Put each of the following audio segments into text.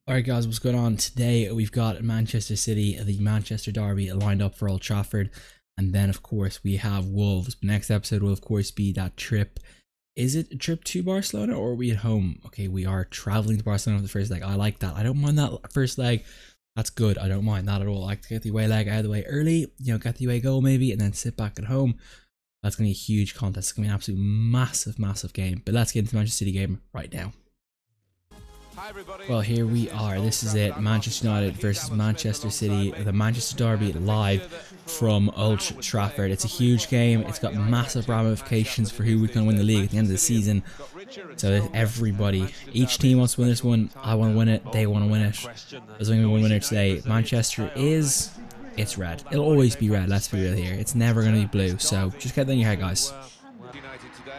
Alright guys, what's going on? Today we've got Manchester City, the Manchester Derby lined up for Old Trafford, and then of course we have Wolves. The next episode will of course be that trip. Is it a trip to Barcelona or are we at home? Okay, we are travelling to Barcelona for the first leg. I like that. I don't mind that first leg. That's good. I don't mind that at all. I like to get the away leg out of the way early, get the away goal maybe, and then sit back at home. That's going to be a huge contest. It's going to be an absolute massive game. But let's get into the Manchester City game right now. Well, here we are. This is it. Manchester United versus Manchester City. The Manchester Derby live from Old Trafford. It's a huge game. It's got massive ramifications for who we can win the league at the end of the season. So everybody, each team wants to win this one. I want to win it. They want to win it. There's only one winner today. Manchester it's red. It'll always be red. Let's be real here. It's never going to be blue. So just get that in your head, guys.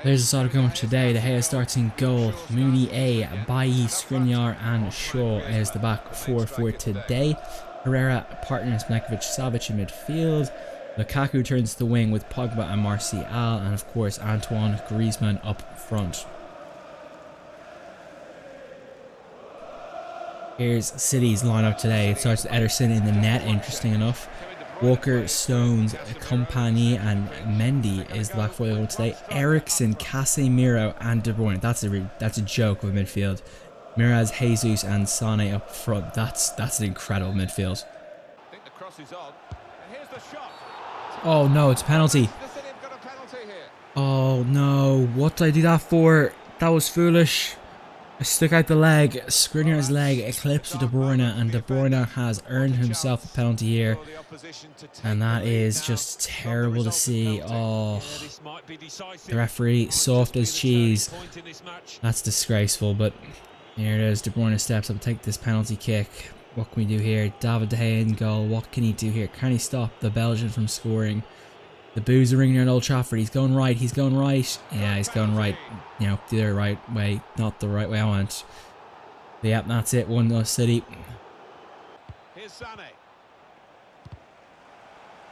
There's the start of going today. De Gea starts in goal. Mooney, Bailly, Skriniar and Shaw is the back four for today. Herrera partners Milinkovic-Savic in midfield. Lukaku turns to the wing with Pogba and Martial, and of course Antoine Griezmann up front. Here's City's lineup today. It starts with Ederson in the net, interesting enough. Walker, Stones, Kompany and Mendy is the back four going today. Eriksen, Casemiro and De Bruyne. That's a joke of midfield. Miraz, Jesus and Sane up front. That's an incredible midfield. Oh no, it's a penalty. Oh no, what did I do that for? That was foolish. I stuck out the leg. Skriniar's leg eclipsed De Bruyne, and De Bruyne has earned himself a penalty here. And that is just terrible to see. Oh, the referee, soft as cheese. That's disgraceful, but here it is. De Bruyne steps up, take this penalty kick. What can we do here? David De Gea in goal. What can he do here? Can he stop the Belgian from scoring? The boos are ringing at Old Trafford. He's going right. He's going right. Yeah, he's going right. The right way. Not the right way I want. Yep, that's it. 1-0 City.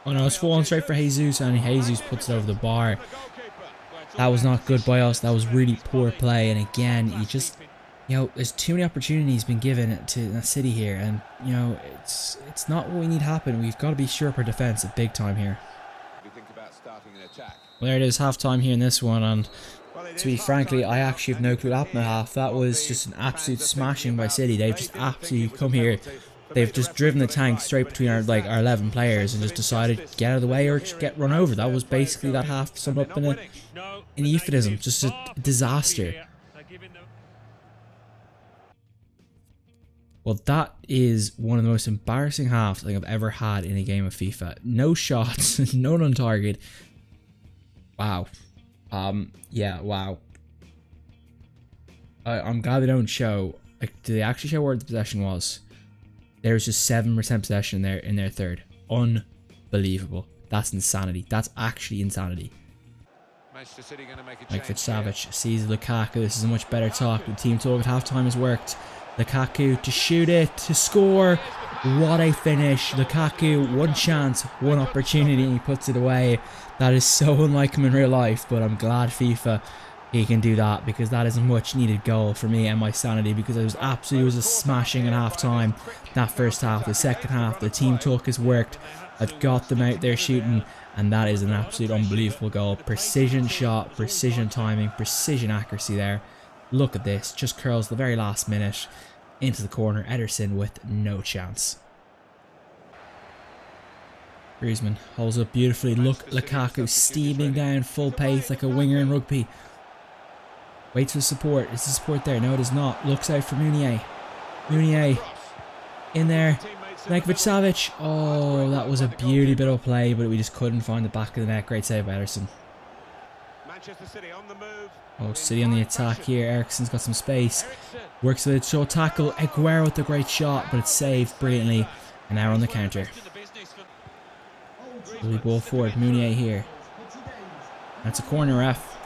Oh no, it's falling straight for Jesus, and Jesus puts it over the bar. That was not good by us. That was really poor play. And again, you just, there's too many opportunities been given to the City here, and it's not what we need to happen. We've got to be sure of our defense at big time here. Well, there it is, half time here in this one, and to be frankly, I actually have no clue what happened at half. That was just an absolute smashing by City. They've just absolutely come here. They've just driven the tank straight between our 11 players and just decided to get out of the way or just get run over. That was basically that half summed up in a euphemism. Just a disaster. Well, that is one of the most embarrassing halves I think I've ever had in a game of FIFA. No shots, none on target. Wow. Yeah, wow. I'm glad they don't show. Like, do they actually show where the possession was? There was just 7% possession there in their third. Unbelievable. That's insanity. That's actually insanity. Milinkovic-Savic sees Lukaku. This is a much better talk. The team talk at halftime has worked. Lukaku to shoot it, to score. What a finish. Lukaku, one chance, one opportunity, and he puts it away. That is so unlike him in real life, but I'm glad FIFA he can do that, because that is a much needed goal for me and my sanity, because it was a smashing at half time. That first half, the second half, the team talk has worked. I've got them out there shooting, and that is an absolute unbelievable goal. Precision shot, precision timing, precision accuracy there. Look at this, just curls the very last minute into the corner. Ederson with no chance. Griezmann holds up beautifully. Look, Lukaku steaming down full pace like a winger in rugby. Waits for support. Is the support there? No, it is not. Looks out for Mounier. Mounier in there. Milinkovic-Savic. Oh, that was a beauty bit of play, but we just couldn't find the back of the net. Great save by Ederson. Oh, City on the attack here. Eriksen's got some space. Works with a short tackle. Aguero with the great shot, but it's saved brilliantly. And now on the counter. Really ball forward. Mounier here. That's a corner, ref.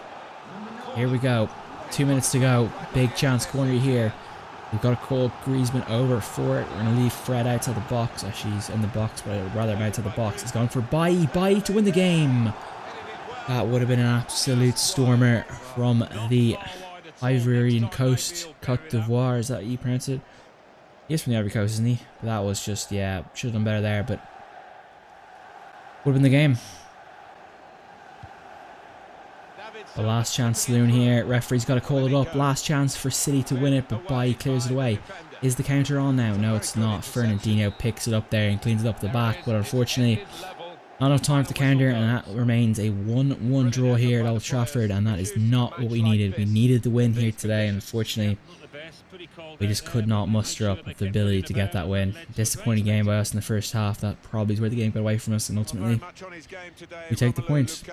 Here we go. 2 minutes to go. Big chance corner here. We've got to call Griezmann over for it. We're going to leave Fred outside the box. Actually, he's in the box, but I'd rather him outside the box. He's going for Bailly to win the game. That would have been an absolute stormer from the Ivorian Coast, Côte d'Ivoire, is that how you pronounce it? He is from the Ivory Coast, isn't he? But that was just, yeah, should have done better there, but would have been the game. The last chance saloon here. Referee's got to call it up. Last chance for City to win it, but Bailly clears it away. Is the counter on now? No, it's not. Fernandinho picks it up there and cleans it up the back, but unfortunately, not enough time for the counter, and that remains a 1-1 draw here at Old Trafford, and that is not what we needed. We needed the win here today, and unfortunately, we just could not muster up the ability to get that win. Disappointing game by us in the first half. That probably is where the game got away from us, and ultimately, we take the point.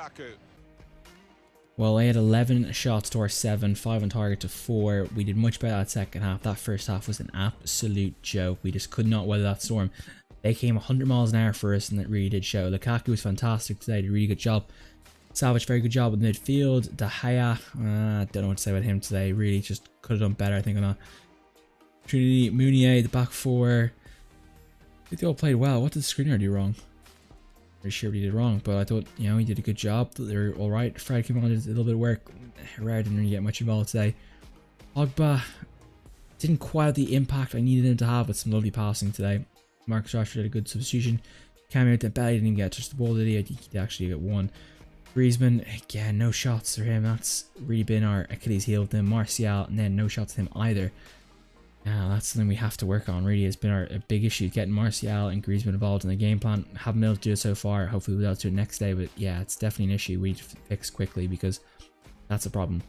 Well, they had 11 shots to our 7, 5 on target to 4. We did much better that second half. That first half was an absolute joke. We just could not weather that storm. They came 100 miles an hour for us, and it really did show. Lukaku was fantastic today. Did a really good job. Savage, very good job with midfield. De Gea, don't know what to say about him today. Really just could have done better, I think, on that. Trinity, Meunier, the back four. I think they all played well. What did the screener do wrong? Pretty sure what he did wrong, but I thought, you know, he did a good job. They were alright. Fred came on, did a little bit of work. Herrera didn't really get much involved today. Pogba didn't quite have the impact I needed him to have with some lovely passing today. Marcus Rashford did a good substitution. Came out that Bailly didn't even get touched the ball, did he? I think he did actually get one. Griezmann, again, no shots for him. That's really been our Achilles heel with him. Martial, and then no shots to him either. Yeah, that's something we have to work on, really. It's been a big issue getting Martial and Griezmann involved in the game plan. Haven't been able to do it so far. Hopefully we'll be able to do it next day, but yeah, it's definitely an issue we need to fix quickly because that's a problem.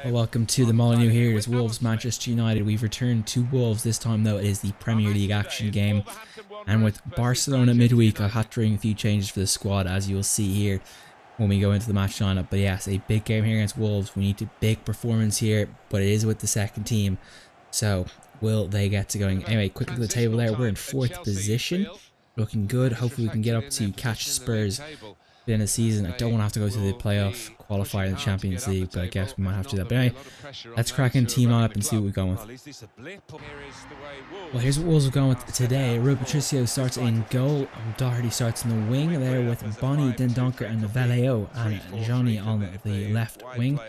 Welcome to the Molyneux here. It is Wolves Manchester United. We've returned to Wolves. This time though it is the Premier League action game, and with Barcelona midweek I've had to bring a few changes for the squad, as you will see here when we go into the match lineup. But yes, a big game here against Wolves. We need a big performance here, but it is with the second team, so will they get to going? Anyway, quick look at the table there. We're in 4th position, looking good. Hopefully we can get up to catch Spurs in the season. I don't want to have to go to the playoff qualifier in the Champions League, but I guess we might have to do that. But anyway, let's crack in team lineup and see what we're going with. Well, here's what Wolves are going with today. Rui Patricio starts in goal. Doherty starts in the wing there with Bonnie, Dendoncker and Vallejo, and Johnny on the left wing.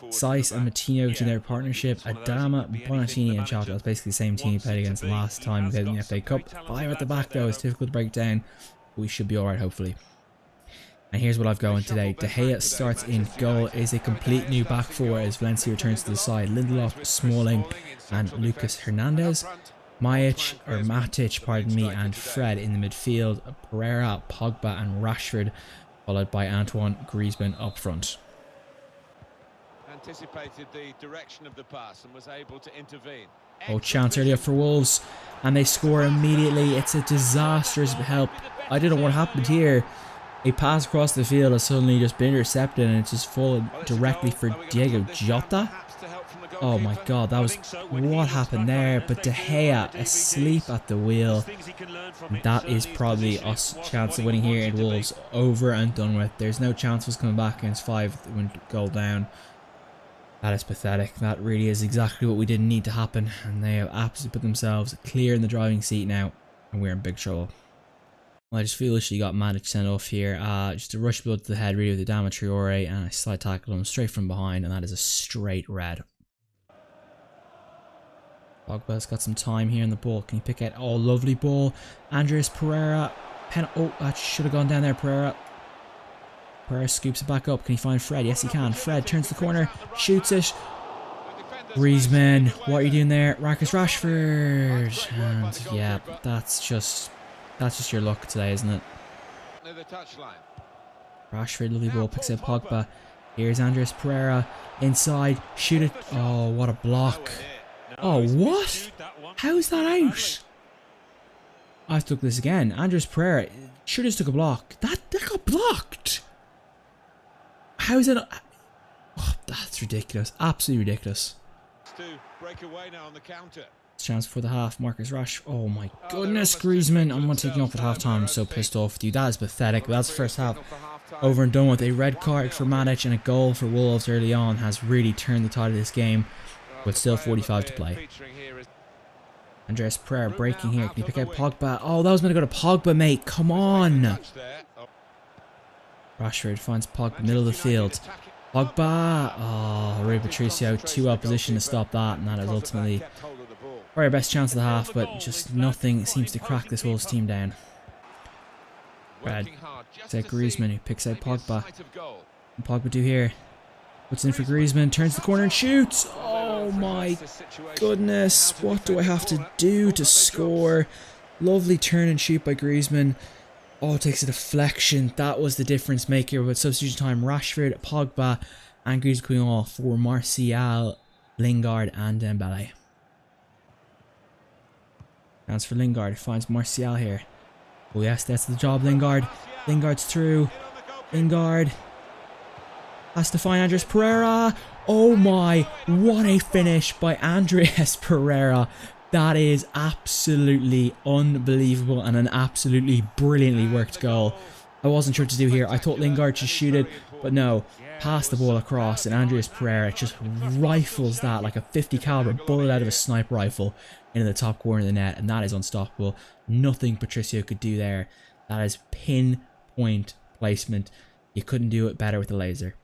Saiss and Matinho to their partnership. Adama, Bonatini and Chata. That's basically the same team we played against last time we played in the FA Cup. 5 at the back though. It's difficult to break down. We should be alright, hopefully. And here's what I've going today. De Gea starts in goal. It is a complete new back four as Valencia returns to the side. Lindelof, Smalling and Lucas Hernandez. Matic, pardon me, and Fred in the midfield. Pereira, Pogba and Rashford, followed by Antoine Griezmann up front. Anticipated the direction of the pass and was able to intervene. Oh, chance earlier for Wolves, and they score immediately. It's a disastrous help. I don't know what happened here. A pass across the field has suddenly just been intercepted and it's just fallen directly for Diego Jota. Oh my god, that was what happened there. But De Gea asleep at the wheel. That is probably us chance of winning here in Wolves. Over and done with. There's no chance of us coming back against 5 when goal down. That is pathetic. That really is exactly what we didn't need to happen. And they have absolutely put themselves clear in the driving seat now. And we're in big trouble. Well, I just foolishly got Matic sent off here. Just a rush blood to the head really with the Adama Traore, and I slide tackled him straight from behind, and that is a straight red. Pogba's got some time here in the ball. Can he pick out? Oh, lovely ball. Andres Pereira. Oh, that should have gone down there, Pereira. Pereira scoops it back up. Can he find Fred? Yes, he can. Fred turns the corner, shoots it. Griezmann, what are you doing there? Marcus Rashford. And yeah, that's just your luck today, isn't it? Rashford, lovely ball, picks out Pogba. Here's Andres Pereira inside, shoot it. Oh, what a block. Oh, what? How's that out? I have to look this again. Andres Pereira sure just took a block. That got blocked. How's it? Oh, that's ridiculous. Absolutely ridiculous. To break away now on the counter. Chance for the half. Marcus Rashford. Oh my goodness, Griezmann. I'm going to take you off at half time. I'm so pissed off with you. That is pathetic. That's the first half over and done with. A red card for Matic and a goal for Wolves early on has really turned the tide of this game, with still 45 to play. Andres Pereira breaking here. Can you pick out Pogba? Oh, that was going to go to Pogba, mate. Come on. Rashford finds Pogba, middle of the field. Pogba. Oh, Rui Patricio too well positioned to stop that, and that is ultimately Probably our best chance of the half, but just nothing seems to crack this Wolves team down. Brad, it's out Griezmann who picks out Pogba. What Pogba do here? Puts in for Griezmann, turns the corner and shoots. Oh my goodness, what do I have to do to score? Lovely turn and shoot by Griezmann. Oh, it takes a deflection. That was the difference maker. With substitution time, Rashford, Pogba, and Griezmann going off for Martial, Lingard, and Dembele. Chance for Lingard. Finds Martial here. Oh yes, that's the job, Lingard. Lingard's through. Lingard has to find Andres Pereira. Oh my, what a finish by Andres Pereira. That is absolutely unbelievable and an absolutely brilliantly worked goal. I wasn't sure what to do here. I thought Lingard should shoot it, but no. Pass the ball across and Andres Pereira just rifles that like a 50 caliber bullet out of a sniper rifle into the top corner of the net, and that is unstoppable. Nothing Patricio could do there. That is pinpoint placement. You couldn't do it better with the laser.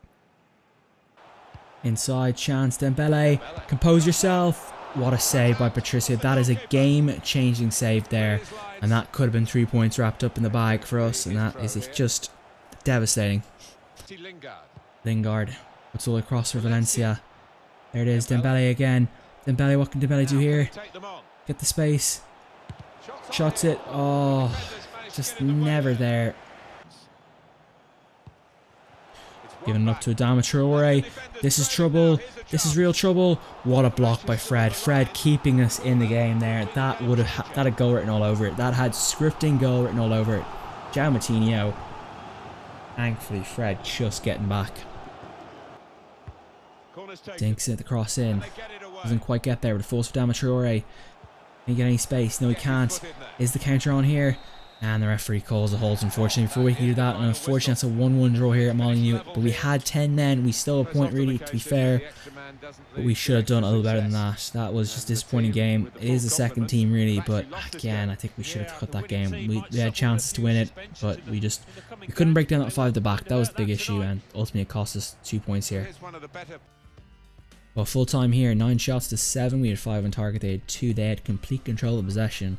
Inside chance, Dembele, compose yourself. What a save by Patricio. That is a game-changing save there, and that could have been 3 points wrapped up in the bag for us, and that is just devastating. Lingard puts all across for Valencia. There it is, Dembele again. Dembele, what can Dembele do here? Get the space. Shots it. Oh, just never there. Giving it up to Adama Traore. This is trouble. This is real trouble. What a block by Fred. Fred keeping us in the game there. That would have that had goal written all over it. That had scripting goal written all over it. João Moutinho. Thankfully, Fred just getting back. Dinks it, the cross in. Doesn't quite get there, but it falls for Adama Traore. Can he get any space? No, he can't. Is the counter on here? And the referee calls a halt, unfortunately. Before we can do that, and unfortunately, it's a 1-1 draw here at Molineux. But we had 10 men. We stole a point, really, to be fair. But we should have done a little better than that. That was just a disappointing game. It is the second team, really. But again, I think we should have cut that game. We had chances to win it, but we couldn't break down that 5 at the back. That was the big issue, and ultimately it cost us 2 points here. Well, full time here, 9 shots to 7. We had 5 on target. They had 2. They had complete control of possession,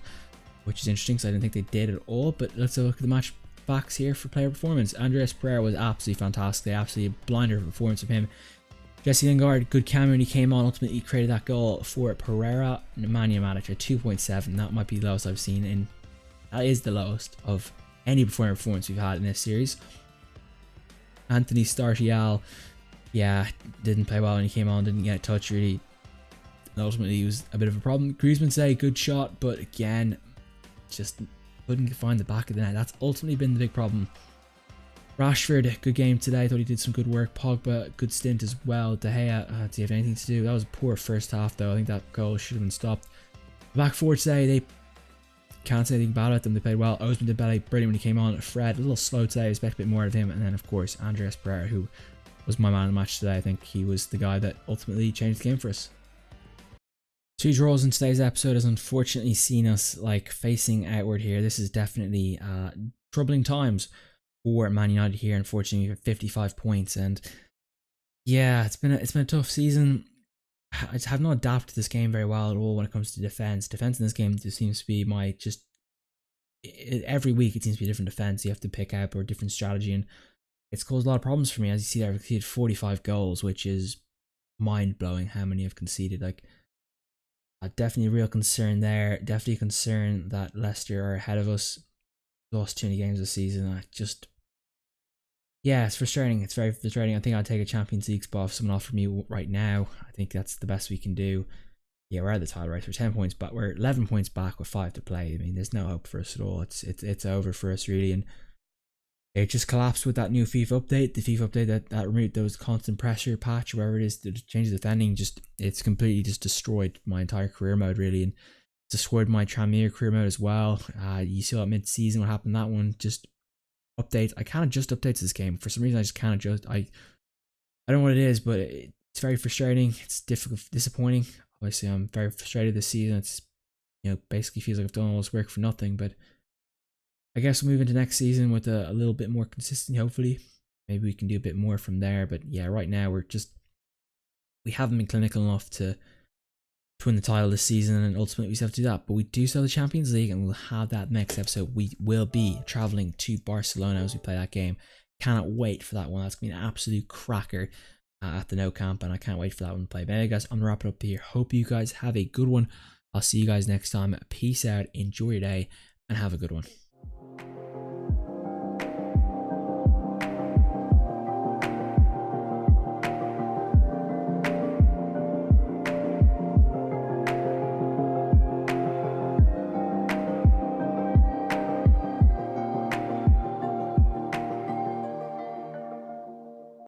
which is interesting because I didn't think they did at all. But let's have a look at the match facts here for player performance. Andres Pereira was absolutely fantastic. They absolutely blinder performance of him. Jesse Lingard, good cameo when he came on. Ultimately, he created that goal for Pereira. Nemanja Matic at 2.7. That might be the lowest I've seen in. That is the lowest of any performance we've had in this series. Anthony Startial, yeah, didn't play well when he came on. Didn't get a touch really. Ultimately, he was a bit of a problem. Griezmann say good shot, but again, just couldn't find the back of the net. That's ultimately been the big problem. Rashford, good game today. I thought he did some good work. Pogba, good stint as well. De Gea, did he have anything to do? That was a poor first half, though. I think that goal should have been stopped. The back four today, they can't say anything bad about them. They played well. Ousmane Dembele, brilliant when he came on. Fred, a little slow today. I expect a bit more of him. And then, of course, Andres Pereira, who was my man of the match today. I think he was the guy that ultimately changed the game for us. 2 draws in today's episode has unfortunately seen us facing outward here. This is definitely troubling times for Man United here. Unfortunately, we have 55 points, and yeah, it's been a tough season. I have not adapted to this game very well at all when it comes to defense. Defense in this game just seems to be every week it seems to be a different defense you have to pick up or a different strategy, and it's caused a lot of problems for me. As you see there, I've conceded 45 goals, which is mind-blowing how many I've conceded. Definitely a real concern there. Definitely a concern that Leicester are ahead of us. Lost too many games this season. Yeah, it's frustrating. It's very frustrating. I think I'd take a Champions League spot if someone offered me right now. I think that's the best we can do. Yeah, we're at the title race. We're 10 points back. We're 11 points back with 5 to play. I mean, there's no hope for us at all. It's over for us, really. And it just collapsed with that new FIFA update. The FIFA update that removed those constant pressure patch, whatever it is, to change the defending. It's completely just destroyed my entire career mode, really, and destroyed my Tranmere career mode as well. You saw at mid-season what happened. That one just updates. I can't adjust updates to this game for some reason. I just can't adjust. I don't know what it is, but it's very frustrating. It's difficult, disappointing. Obviously, I'm very frustrated this season. It's basically feels like I've done all this work for nothing, but I guess we'll move into next season with a little bit more consistency, hopefully. Maybe we can do a bit more from there. But yeah, right now we haven't been clinical enough to to win the title this season, and ultimately we still have to do that. But we do still have the Champions League, and we'll have that next episode. We will be traveling to Barcelona as we play that game. Cannot wait for that one. That's going to be an absolute cracker at the No Camp, and I can't wait for that one to play. But anyway, guys, I'm going to wrap it up here. Hope you guys have a good one. I'll see you guys next time. Peace out, enjoy your day, and have a good one.